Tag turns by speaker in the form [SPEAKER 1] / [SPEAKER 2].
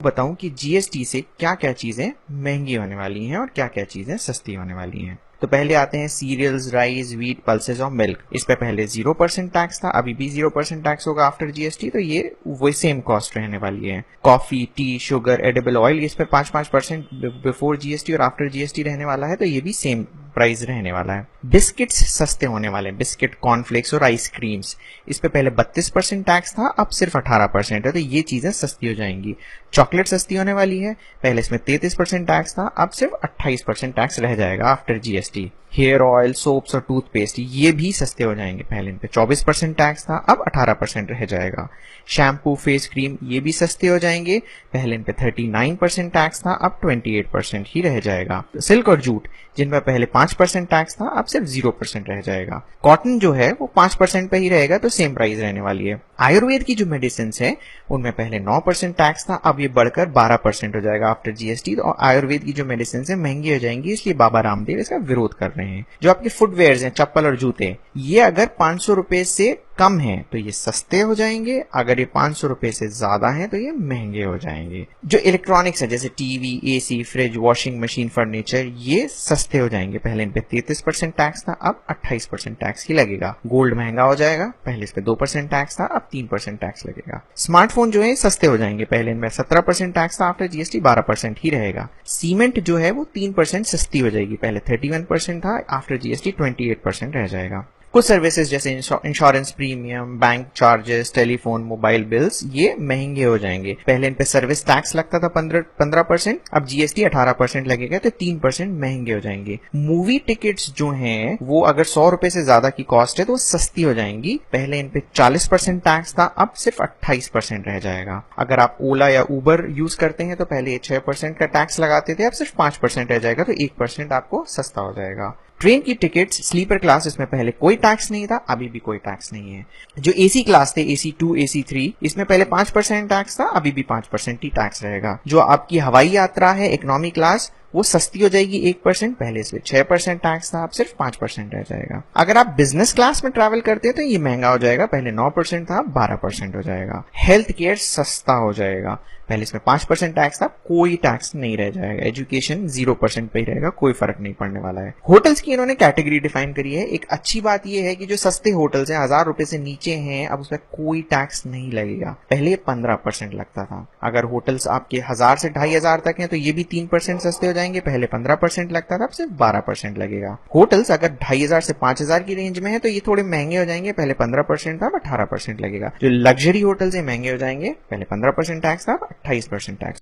[SPEAKER 1] बताऊं कि जीएसटी से क्या क्या चीजें महंगी होने वाली हैं और क्या क्या चीजें सस्ती होने वाली हैं। तो पहले आते हैं सीरियल्स, राइस, व्हीट, पल्सेस और मिल्क। इस पे पहले 0% टैक्स था, अभी भी 0% टैक्स होगा आफ्टर जीएसटी, तो ये वही सेम कॉस्ट रहने वाली है। Coffee, T, sugar, edible oil, इस पे 5% बिफोर जीएसटी और आफ्टर जीएसटी रहने वाला है, तो ये भी सेम प्राइस रहने वाला है। बिस्किट्स सस्ते होने वाले हैं, बिस्किट, कॉर्नफ्लेक्स और आइसक्रीम्स। इस पे पहले 32% टैक्स था, अब सिर्फ 18% है, तो ये चीजें सस्ती हो जाएंगी। चॉकलेट सस्ती होने वाली है, पहले इसमें 33% टैक्स था, अब सिर्फ 28% टैक्स रह जाएगा after GST. Hair oil, soaps और टूथपेस्ट ये भी सस्ते हो जाएंगे, पहले इन पे 24% टैक्स था, अब 18% रह जाएगा। शैम्पू, फेस क्रीम ये भी सस्ते हो जाएंगे, पहले इन पे 39% टैक्स था, अब 28% ही रह जाएगा। सिल्क और जूट जिन पर पहले 5% टैक्स था, अब सिर्फ 0% रह जाएगा। कॉटन जो है वो 5% पे ही रहेगा, तो सेम प्राइस रहने वाली है। आयुर्वेद की जो मेडिसिन है उनमें पहले 9% टैक्स था, अब ये बढ़कर 12% हो जाएगा आफ्टर जीएसटी। तो आयुर्वेद की जो मेडिसिन है महंगी हो जाएंगी, इसलिए बाबा रामदेव इसका विरोध कर रहे हैं। जो आपके फुटवेयर हैं, चप्पल और जूते, ये अगर 500 रुपए से कम है तो ये सस्ते हो जाएंगे, अगर ये 500 रुपए से ज्यादा है तो ये महंगे हो जाएंगे। जो इलेक्ट्रॉनिक्स है जैसे TV, AC, fridge, washing machine, furniture, ये सस्ते हो जाएंगे, पहले इन पे 33% टैक्स था, अब 28% टैक्स ही लगेगा। गोल्ड महंगा हो जाएगा, पहले इस पे 2% टैक्स था, अब 3% टैक्स लगेगा। स्मार्टफोन जो है सस्ते हो जाएंगे, पहले इनमें 17% टैक्स था, आफ्टर जीएसटी 12% ही रहेगा। सीमेंट जो है वो 3% सस्ती हो जाएगी, पहले 31% था, आफ्टर जीएसटी 28% रह जाएगा। कुछ सर्विसेज जैसे insurance premium, bank charges, telephone, mobile bills ये महंगे हो जाएंगे, पहले इन पे सर्विस टैक्स लगता था 15%, अब जीएसटी 18% लगेगा, तो 3% महंगे हो जाएंगे। मूवी टिकट्स जो हैं वो अगर 100 रुपए से ज्यादा की कॉस्ट है तो वो सस्ती हो जाएंगी, पहले इन पे 40% टैक्स था, अब सिर्फ 28% रह जाएगा। अगर आप ओला या उबर यूज करते हैं तो पहले 6% का टैक्स लगाते थे, अब सिर्फ 5% रह जाएगा, तो 1% आपको सस्ता हो जाएगा। ट्रेन की टिकट्स स्लीपर क्लास, इसमें पहले कोई टैक्स नहीं था, अभी भी कोई टैक्स नहीं है। जो एसी क्लास थे, AC2, AC3, इसमें पहले 5% टैक्स था, अभी भी 5% ही टैक्स रहेगा। जो आपकी हवाई यात्रा है इकोनॉमी क्लास, वो सस्ती हो जाएगी 1%, पहले इसमें 6% टैक्स था, अब सिर्फ 5% रह जाएगा। अगर आप बिजनेस क्लास में ट्रैवल करते हैं तो ये महंगा हो जाएगा, पहले 9% था, 12% हो जाएगा। हेल्थ केयर सस्ता हो जाएगा, पहले इसमें 5% टैक्स था, कोई टैक्स नहीं रह जाएगा। एजुकेशन 0% पे ही रहेगा, कोई फर्क नहीं पड़ने वाला है। होटल्स की इन्होंने कैटेगरी डिफाइन करी है। एक अच्छी बात यह है कि जो सस्ते होटल्स हैं, 1000 रुपए से नीचे हैं, अब उसमें कोई टैक्स नहीं लगेगा, पहले 15% लगता था। अगर होटल्स आपके 1000 से 2500 तक हैं तो ये भी 3% सस्ते हो जाएंगे, पहले 15% लगता था, अब सिर्फ 12% लगेगा। होटल्स अगर 2500 से 5000 की रेंज में है तो ये थोड़े महंगे हो जाएंगे, पहले 15% था, अब 18% लगेगा। जो लग्जरी होटल्स है महंगे हो जाएंगे, पहले 15% टैक्स था, 28% टैक्स।